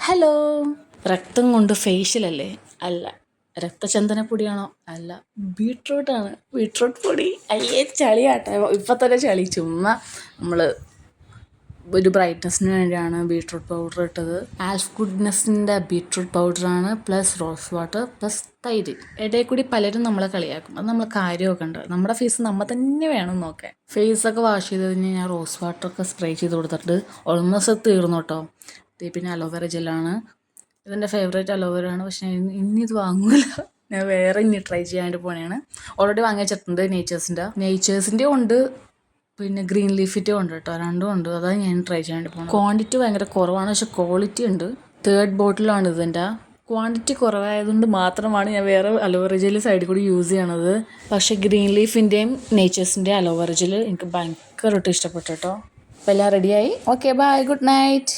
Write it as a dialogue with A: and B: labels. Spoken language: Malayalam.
A: ഹലോ. രക്തം കൊണ്ട് ഫേഷ്യലല്ലേ? അല്ല. രക്തചന്ദനപ്പൊടിയാണോ? അല്ല. ബീട്രൂട്ടാണ്. ബീട്രൂട്ട് പൊടി. അയ്യേ ചളിയാട്ടെ. ഇപ്പം തന്നെ ചളി. ചുമ്മാ നമ്മൾ ഒരു ബ്രൈറ്റ്നസ്സിന് വേണ്ടിയാണ് ബീട്രൂട്ട് പൗഡർ ഇട്ടത്. ആൽഫ് ഗുഡ്നെസ്സിൻ്റെ ബീട്രൂട്ട് പൗഡറാണ്, പ്ലസ് റോസ് വാട്ടർ പ്ലസ് തൈര്. ഇടയിൽ കൂടി പലരും നമ്മളെ കളിയാക്കും. അത് നമ്മൾ കാര്യമൊക്കെ ഉണ്ട്. നമ്മുടെ ഫേസ് നമ്മൾ തന്നെ വേണം നോക്കാൻ. ഫേസൊക്കെ വാഷ് ചെയ്ത് കഴിഞ്ഞ് ഞാൻ റോസ് വാട്ടറൊക്കെ സ്പ്രേ ചെയ്ത് കൊടുത്തിട്ട് ഓൾമോസ്റ്റ് തീർന്നു കേട്ടോ. പിന്നെ അലോവേറ ജെല്ലാണ്. ഇതെൻ്റെ ഫേവറേറ്റ് അലോവേറയാണ്. പക്ഷേ ഇനി ഇത് വാങ്ങൂല. ഞാൻ വേറെ ഇനി ട്രൈ ചെയ്യാനായിട്ട് പോണെയാണ്. ഓൾറെഡി വാങ്ങി വെച്ചിട്ടുണ്ട് നേച്ചേഴ്സിൻ്റെ ഉണ്ട്, പിന്നെ ഗ്രീൻ ലീഫിൻ്റെ ഉണ്ട് കേട്ടോ. രണ്ടും ഉണ്ട്. അതാണ് ഞാൻ ട്രൈ ചെയ്യാനായിട്ട് പോകുന്നത്. ക്വാണ്ടിറ്റി ഭയങ്കര കുറവാണ്, പക്ഷെ ക്വാളിറ്റി ഉണ്ട്. 3rd ബോട്ടിലാണ് ഇതിൻ്റെ. ക്വാണ്ടിറ്റി കുറവായതുകൊണ്ട് മാത്രമാണ് ഞാൻ വേറെ അലോവേറ ജെല്ല് സൈഡിൽ കൂടി യൂസ് ചെയ്യണത്. പക്ഷേ ഗ്രീൻ ലീഫിൻ്റെയും നേച്ചേഴ്സിൻ്റെയും അലോവേറ ജെല്ല് എനിക്ക് ഭയങ്കരമായിട്ട് ഇഷ്ടപ്പെട്ടു കേട്ടോ. അപ്പോൾ എല്ലാം റെഡിയായി. Okay bye. Good night.